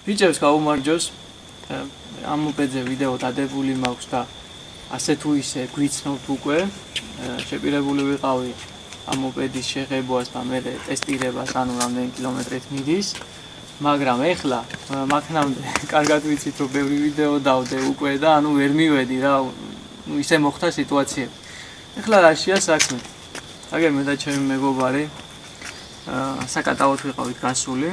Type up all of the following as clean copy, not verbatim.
ბიჭებს გაუმარჯოს. ამ მოპედზე ვიდეო დადებული მაქვს და ასე თუ ისე გვიცნობთ უკვე. შეპირებული ვიყავი ამ მოპედის შეღებვას და მე ტესტირებას, ანუ რამდენი კილომეტრით მიდის. მაგრამ ეხლა მაქნამდე კარგად ვიცით რომ ბევრი ვიდეო დავდე უკვე და ანუ ვერ მივედი რა, ისე მოხდა სიტუაციები. ეხლა რაშია საქმე? აგერ მე და ჩემი მეგობარი საკატაოდ ვიყავით გასული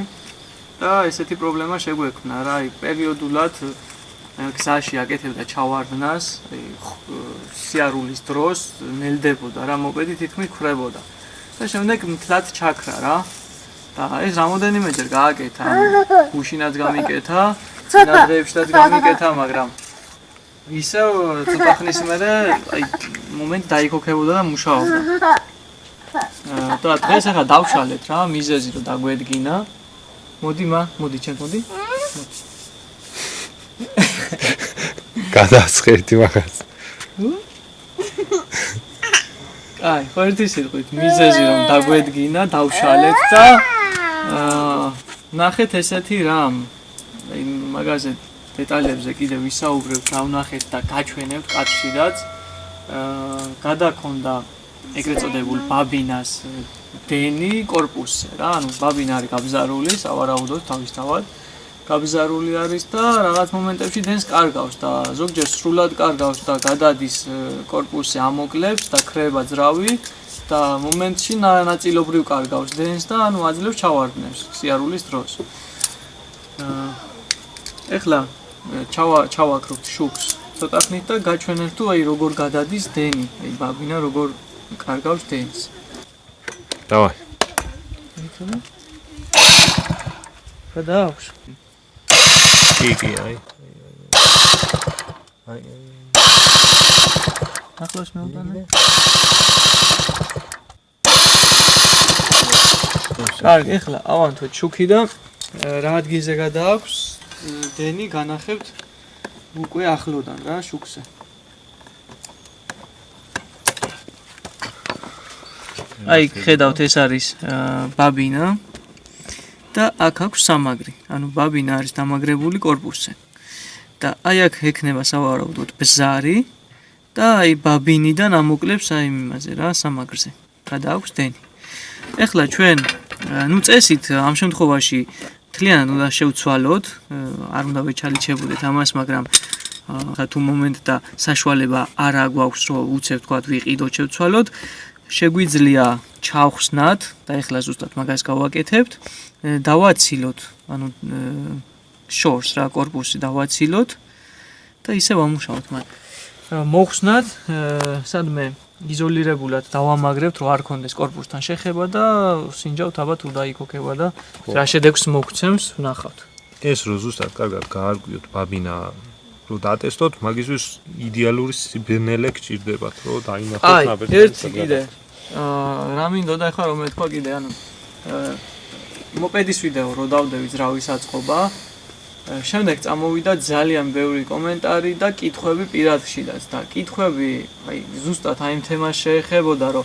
და ესეთი პრობლემა შეგვექმნა რა, პერიოდულად გზაში აკეთებდა ჩავარდნას, სიარულის დროს ნელდებოდა რა, მოპედი თითქმის ქრებოდა. და შემდეგ მთლად ჩაქრა რა. და ეს რამოდენიმეჯერ გააკეთა, გუშინაც გამიკეთა, წინა დღეებშიც გამიკეთა, მაგრამ ისევ ცოტა ხნის მერე აი მომენტ დაიქოქებოდა და მუშაობდა. და დღეს ახლა დავშალეთ რა, მიზეზი რომ დაგვედგინა. მოდი ჩემ მოდი. გადასხერდი მაგას. აი, ხოერთი სიტყვით მიზეზი რომ დაგვედგინა, დავშალეთ და ნახეთ ესეთი რამ. აი მაგაზე დეტალებზე კიდე ვისაუბრებთ, დავნახეთ და გაჩვენებთ კაცშიდაც. გადაქონდა ეგრეთ წოდებულ ბაბინას დენი კორპუსზე რა, ანუ ბაბინა არის გაბზარული, სავარაუდოდ თავისთავად. გაბზარული არის და რაღაც მომენტებში დენს კარგავს და ზოგჯერ სრულად კარგავს და გადადის კორპუსზე ამოკლებს და ქრება ძრავი და მომენტში ნაწილობრივ კარგავს დენს და ანუ აძლევს ჩავარდნებს სიარულის დროს. ეხლა ჩავაქრობთ შუქს ცოტა ხნით და გაჩვენებთ თუ აი როგორ გადადის დენი, აი ბაბინა როგორ კარგავს დენს. დავაი. გადააქვს. იგი აი. ახლოს მევდანე. კარგი, ეხლა ავანთოთ შუქი და რა ადგილზე გადააქვს დენი განახებთ უკვე ახლოდან რა შუქზე. აი ხედავთ ეს არის ბაბინა და აქ აქვს სამაგრი. ანუ ბაბინა არის დამაგრებული კორპუსზე. და აი აქ ექნება სავარაუდოდ ბზარი და აი ბაბინიდან ამოკლებს აი იმაზე რა სამაგრზე. გადააქვს დენი. ეხლა ჩვენ წესით ამ შემთხვევაში მთლიანად უნდა შევცვალოთ, არ უნდა ვეჩალიჩებოდეთ ამას, მაგრამ თუ მომენტ და საშუალება არ აგვაქვს რომ უცებ თქვათ ვიყიდოთ შევცვალოთ, შეგვიძლია ჩავხსნათ და ეხლა ზუსტად მაგას გავაკეთებთ, დავაცილოთ, ანუ შორს რა კორპუსი დავაცილოთ და ისე ვამუშაოთ მათ. მოხსნათ, სადმე იზოლირებულად დავამაგრებთ, რომ არ კონდეს კორპუსთან შეხება და სინჯავთ აბა თუ დაიქოქება და რა შედეგს მოგცემს, ვნახავთ. ეს რო ზუსტად კარგად გაარკვიოთ ბაბინა, რომ დატესტოთ, მაგისთვის იდეალური სიბნელე გჭირდებათ, რომ დაინახოთ ნაბეჭდი. აი, ერთი კიდე. რა მინდოდა ახლა რომ მეთქვა კიდე, ანუ მოპედის ვიდეო რო დავდევი ძრავის აწყობა, შემდეგ წამოვიდა ძალიან ბევრი კომენტარი და კითხვები პირადშიდაც და კითხვები აი ზუსტად აი ამ თემას შეეხებოდა, რომ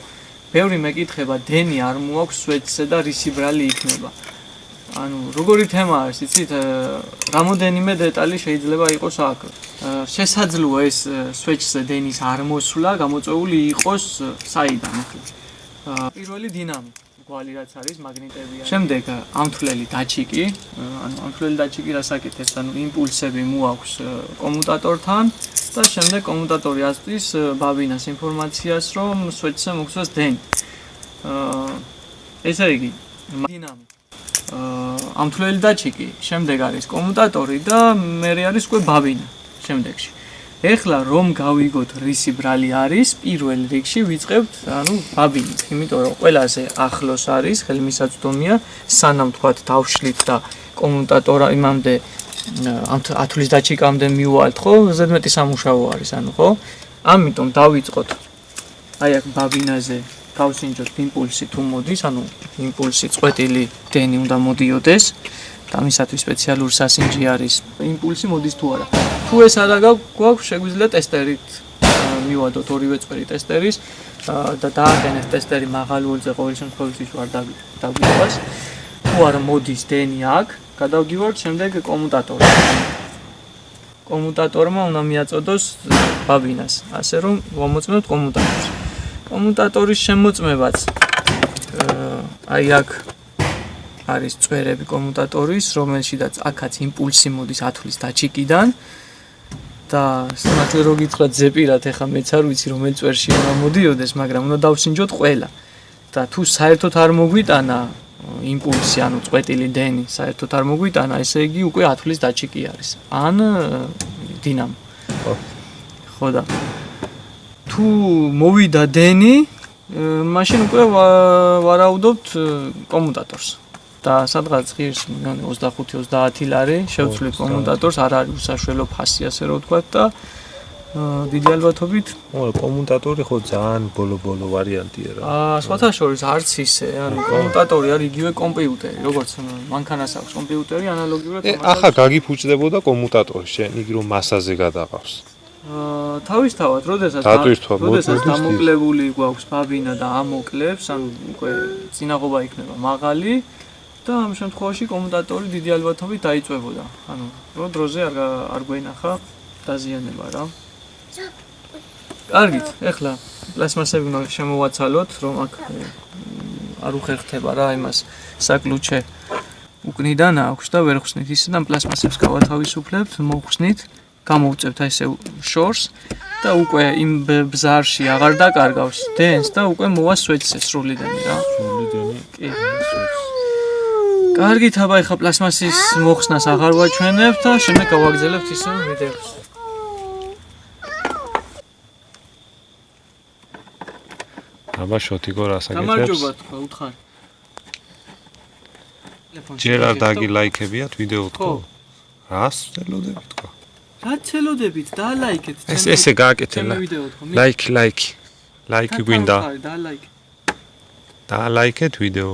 ბევრი მეკითხება დენი არ მოაქვს სვეჩზე და რისი ბრალი იქნება. ანუ როგორი თემა არის, იცით, რამოდენიმე დეტალი შეიძლება იყოს აქ. შესაძლოა ეს სვეჩზე დენის არ მოსვლა გამოწვეული იყოს საიდან ახლა. პირველი დინამო გვალი რაც არის მაგნიტებია. შემდეგ ამთვლელი დაჩიკი, ანუ ამთვლელი დაჩიკი რას აკეთებს, ანუ იმპულსები მოაქვს კომუტატორთან და შემდეგ კომუტატორი ასწრის ბაბინას ინფორმაციას, რომ სვეჩზე მოგცვას დენი. ესე იგი, დინამო. ამთვლელი დაჩიკი, შემდეგ არის კომუტატორი და მერე არის უკვე ბაბინა შემდეგში. ეხლა რომ გავიგოთ რისი ბრალი არის, პირველ რიგში ვიწყებთ, ანუ ბაბინით, იმიტომ რომ ყველაზე ახლოს არის, ხელმისაწვდომია, სანამ თქვათ დავშლით და კომუტატორა იმამდე ამ ათვლის დაჩიკამდე მივალთ, ხო? ზედმეტი სამუშაო არის, ანუ ხო? ამიტომ დავიწყოთ აი აქ ბაბინაზე გავსინჯოთ იმპულსი თუ მოდის, ანუ იმპულსი წვეტილი დენი უნდა მოდიოდეს. და მისათვის სპეციალური სასინჯი არის იმპულსი მოდის თუ არა. თუ ეს არა გვაქვს, შეგვიძლია ტესტერით მივადოთ ორივე წვერი ტესტერის და დააყენეთ ტესტერი მაღალ ვოლტზე ყოველ შემთხვევაში ვარ დაგვიყვას. თუ არ მოდის დენი აქ, გადავდივართ შემდეგ კომუტატორს. კომუტატორმა უნდა მიაწოდოს ბაბინას, ასე რომ ვამოწმებთ კომუტატორს. კომუტატორის შემოწმებაც აი აქ არის წვერები კომუტატორის, რომელშიც აქაც იმპულსი მოდის ათვლის დაჩიკიდან და სამართლე რო გითხრათ ზეპირად, ეხა მეც არ ვიცი რომელ წვერში უნდა მოდიოდეს, მაგრამ უნდა დავსინჯოთ ყველა. და თუ საერთოდ არ მოგვიტანა იმპულსი, ანუ წვეტილი დენი საერთოდ არ მოგვიტანა, ესე იგი უკვე ათვლის დაჩიკი არის. ან დინამო. ხო და თუ მოვიდა დენი, მაშინ უკვე ვარაუდობთ კომუტატორს. და სადღაც ღირს 25-30 ლარი შევცვლით კომუტატორს, არ არის უსაშველო ფასი, ასე რომ ვთქვათ და დიდი ალბათობით კომუტატორი ხო ძალიან ბოლო ვარიანტია რა. სხვათა შორის არც ისე, ანუ კომუტატორი არის იგივე კომპიუტერი, როგორც მანქანას აქვს კომპიუტერი, ანალოგიურად ახლა გაგიფუჭდებოდა კომუტატორი შენ, იგი რომ მასაზე გადაყავს. თავისთავად, როდესაც დამოკლებული გვაქვს ბაბინა და ამოკლებს, ანუ უკვე წინაღობა იქნება მაღალი და ამ შემთხვევაში კომუტატორი დიდი ალბათობით დაიწვებოდა. ანუ რო დროზე არ გვენახა დაზიანება რა. კარგით, ეხლა პლასმასები უნდა შემოვაცალოთ, რომ აქ არ უხერხდება რა იმას საკლუჩე უკნიდან აქვს და ვერ ხსნით ისედან პლასმასებს გავათავისუფლებთ, მოვხსნით, გამოვწევთ აი ესე შორს და უკვე იმ ბზარში აღარ დაკარგავს დენს და უკვე მოვა სვეტზე სრულიდანი რა. სრულიდანი. კი. კარგით, აბა ეხლა პლასმასის მოხსნას აღარ ვაჩვენებთ და შემდეგ გავაგზავნებთ ისევ ვიდეოს. აბა შოთიგო რას აკეთებს? გამარჯობა თქვა, უთხარ. ჯერ არ დაგილაიქებიათ ვიდეო თქო? რას ელოდებით თქო? რაც ელოდებით, დალაიქეთ. ესე გააკეთე. ლაიქი გვინდა. დალაიქეთ ვიდეო.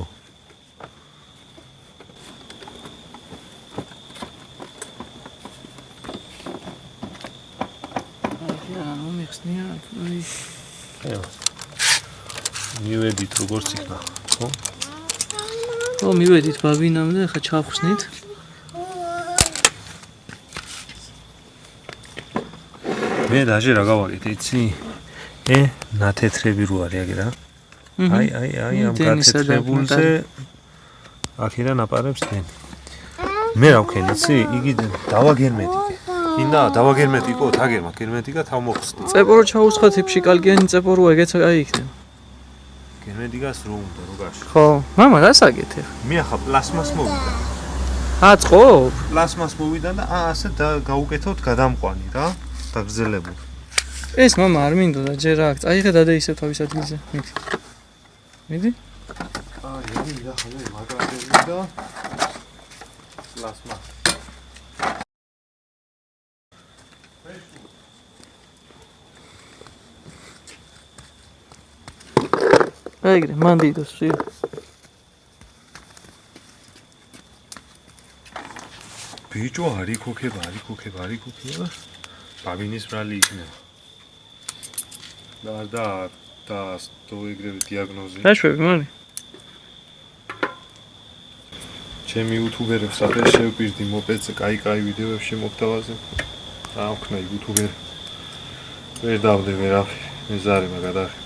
მივედით როგორც იქნა, ხო? ხო, მივედით ბაბინამდე, ხა ჩავხსნით. მე დაჟე რა გავაკეთე, იცი? ნათეთრები რო არის აგე რა. აი ამ გათეთრებულზე აქედან აპარებს დენი. მე რა ვქენი, იცი? იგი დავაგერმეტიკე. ინდა დავაგერმეტიკო, გერმეტიკა თავმოხსნი. წეპორო ჩაუსხათ ფშიკალგიანი წეპორო ეგეც აი იქნება. გერმეტიკას რო უნდა რო გაში. ხო, მამა რას აკეთებ? მე ახლა პლასმას მოვიდა. აწყობ? პლასმას მოვიდა და ასე გაუკეთოთ გადამყვანი რა, დაგრძელებული. ეს მამა არ მინდოდა ჯერ აქ. წაიღე და ისევ თავის ადგილზე. მიდი. მივიდა ხოლმე მაგრადები და პლასმა. ეგრე, მანდიდოს ვსი. ბიჭო, არი ქოქება. ბაბინის ბრალი იქნება. და სტოიგრები დიაგნოზი. დაშვები, მარი. ჩემი იუთუბერებს ადრე შევპირდი მოპედზე, კაი ვიდეოებში მოხდავაზე. რა ვქნა იუთუბერი. ვერ დავდე ვერაფერი. მე ზარი მაგადახი.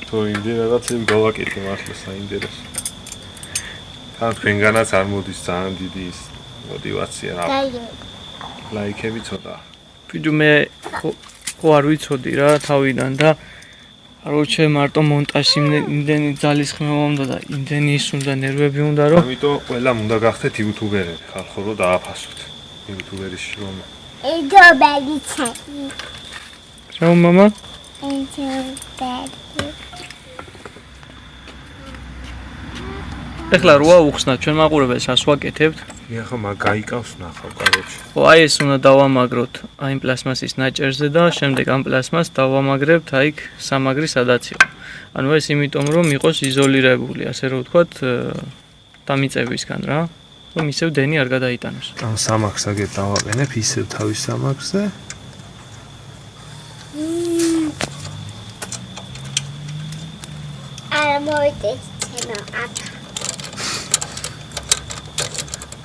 თუ იმდენ რაღაცები გავაკეთე მართლა საინტერესო. თან თქვენგანაც არ მოდის ძალიან დიდი ის мотивация რა. ლაიქები ცოტა. ბიჭო მე ხო არ ვიცოდი რა თავიდან და როჩე მარტო მონტაჟში იმდენი ძალისხმევა უნდა და იმდენი ის უნდა ნერვები უნდა რომ ამიტომ ყველამ უნდა გახდეთ იუთუბერები ხალხო რომ დააფასოთ იუთუბერის რომ რა მამა ეხლა როა უხსნა ჩვენ მაყურებელს რას ვაკეთებთ? მე ახლა გაიკავს ნახავ კარებში. ხო, აი ეს უნდა დავამაგროთ აი იმ პლასმასის ნაჭერზე და შემდეგ ამ პლასმას დავამაგრებთ აი იქ სამაგრი სადაც იყო. ანუ ეს იმიტომ რომ იყოს იზოლირებული, ასე რომ ვთქვათ, დამიწევისგან რა. რომ ისევ დენი არ გადაიტანოს. ამ სამაგს აგერ დავაყენებ ისევ თავის სამაგზე.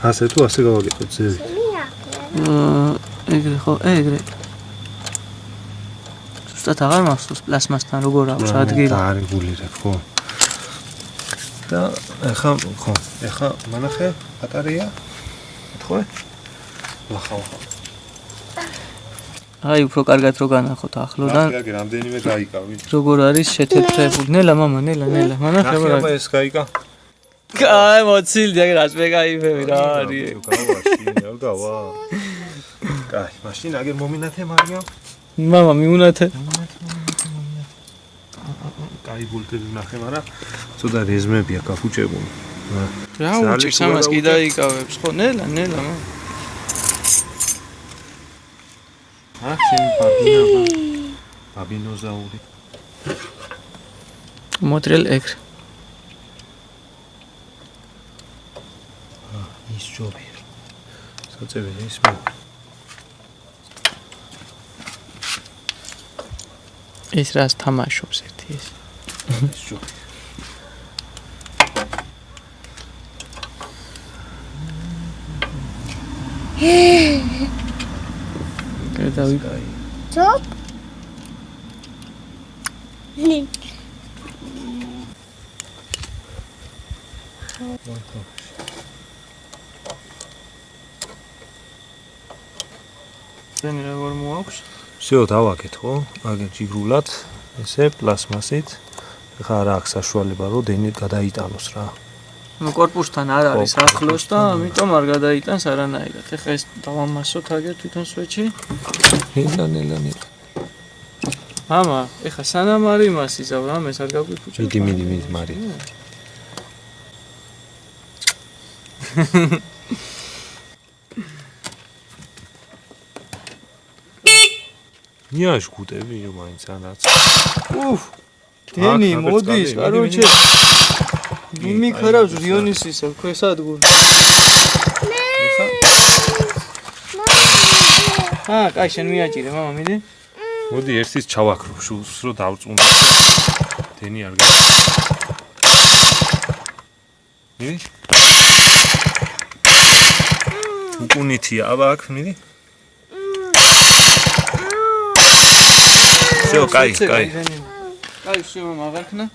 ასე თუ ასე გავაკეთოთ ძევი. ეგრე ხო, ეგრე. ზუსტად აღარ მახსოვს პლასმასთან როგორ აქვს ადგილი. და არეგულირებ, ხო. და ეხა მანახე ბატარეა. ხო? ლახავ. აი უფრო კარგად რო განახოთ ახლოდან. აი, რამდენიმე გაიკავი. როგორ არის შეთეთრებული. ნელა მამა, ნელა. მანახე რა. აბა ეს გაიკა. აი მოცილდი ეგ რაც მე გაიფები რა არის. გავა. კაი, მაშინ აგერ მომინათე მარიამ. მამა მიუნათე. კაი ბულტები ვნახე, მაგრამ ცოტა რეზმებია გაფუჭებული. რა უჭირს ამას კი დაიკავებს ხო? ნელა მამა. შენ ბაბინოზაური. მოტრიალ ეგრე. ის ჯობი. საწევი ის მე. ეს რას თამაშობს ერთი ეს. ის ჯობი. გადავიკაი. Top. ზენი როგორ მოაქვს? всё დავაკეთ ხო? აგერ ჯიგრულად ესე პლასმასით. ეხლა რა აქვს საშუალება რომ დენი გადაიტანოს რა. ნუ корпуსთან არ არის ახლოს და ამიტომ არ გადაიტანს არანაირად. ეხლა ეს დავამასოთ აგერ თვითონ სვეჩი. ნელა. მამა, ეხლა სანამ არ იმას იზავ რა, ეს არ გაგვიფუჭებს. მიდი მარი. ნიაშ გუტები მაინც ანაც. დენი მოდის, კაროჩე. მიმიქარავს რიონისისა, ქვესადგური. კაი, შენ მიაჭირე, მამა, მიდი. მოდი ერთის ჩავაქრო, შულს რო დავწუნდა. დენი არ გა. მიდი. უკუნითია, აბა აქ მიდი. всё, კაი. კაი, всё, მამა, აღარქნა.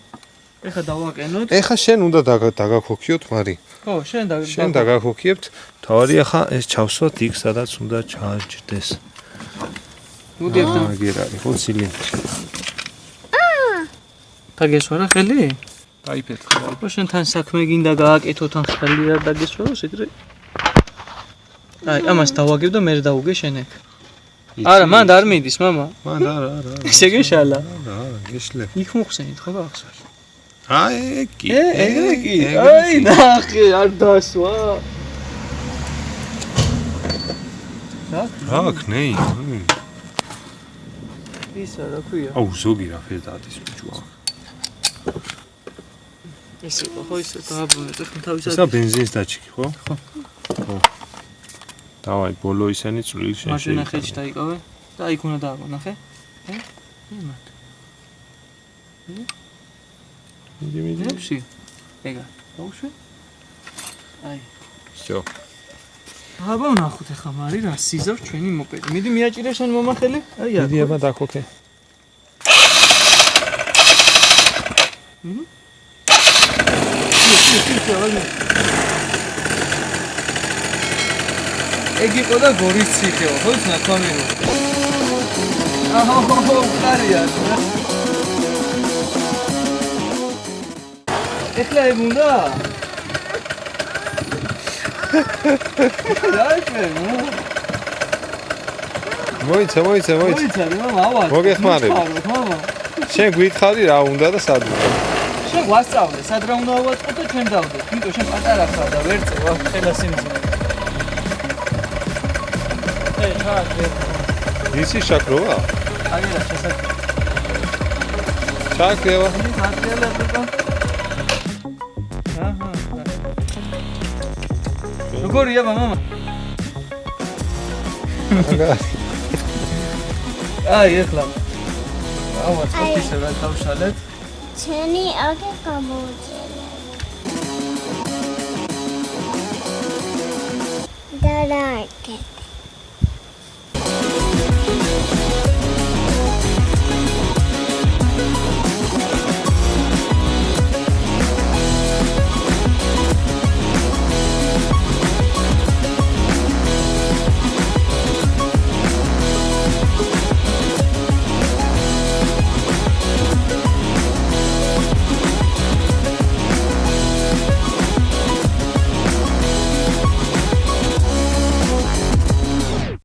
ეხლა დავაკენოთ. ეხა შენ უნდა დაგაქოქიოთ, მარი. ხო, შენ დაგაქოქიებთ. თავარი ახლა ეს ჩავსვათ იქ, სადაც უნდა ჩააჯდეს. მოდი ახლა. აგერ არის ხო ცილინდრი. დაგესვარა ხელი? დაიფეთ. ხო, შენთან საქმე გინდა გააკეთოთ ან ხელი არ დაგესვაროს ეგრე? აი, ამას დავაგებ და მე დავუგე შენ ეგ. არა, მან არ მიდის, მამა. მან არა. შეგეშალა. არა, გეშლებ. იქ მოხსენით ხო გახსოვს? აი, კი. ეგრე კი. აი, ნახე, არ დასვა. რა ქნეი? ისა რა ქვია? აუ, ზოგი რა ფერდადის ბიჭო. ესე ხო ისე დააბრუნე და თავისად. ესა ბენზინის დაჭიქი ხო? ხო. დავაი, ბოლო ისენი წვრილი შენ მაშინა ხეჭი დაიკავე და იქ უნდა დააგო, ნახე? იმათ. მიდი. ნებში. ეგა. დაუშვე. აი. всё. აბა ნახოთ ახლა მარი რა სიზავს ჩვენი მოპედი. მიდი მიაჭირე შენ მომახელი? აი აქ. მიდი აბა დაქოქე. ეგ იყო და გორის ციხეო, ხო ის ნათვამირო. აჰო, კარია. ეხლა ეგ უნდა? მოიცა. მოიცა, მამა, ავალ. მოგეხმარებ. შენ გითხარი რა უნდა და სად უნდა? შენ ვასწავლე, სად რა უნდა ავაწყო და ჩვენ დავდეთ. იმიტომ შენ პატარა ხარ და ვერ წევა ხელა სიმძიმე. ისი შაკროა? აი რა შესაძლოა. შაკრევა. აჰა. როგორია მამა? აგა. აი ეხლა. ავაწყოთ ისე რა თავშალეთ. Tini agak kamu jalan. არა არქე.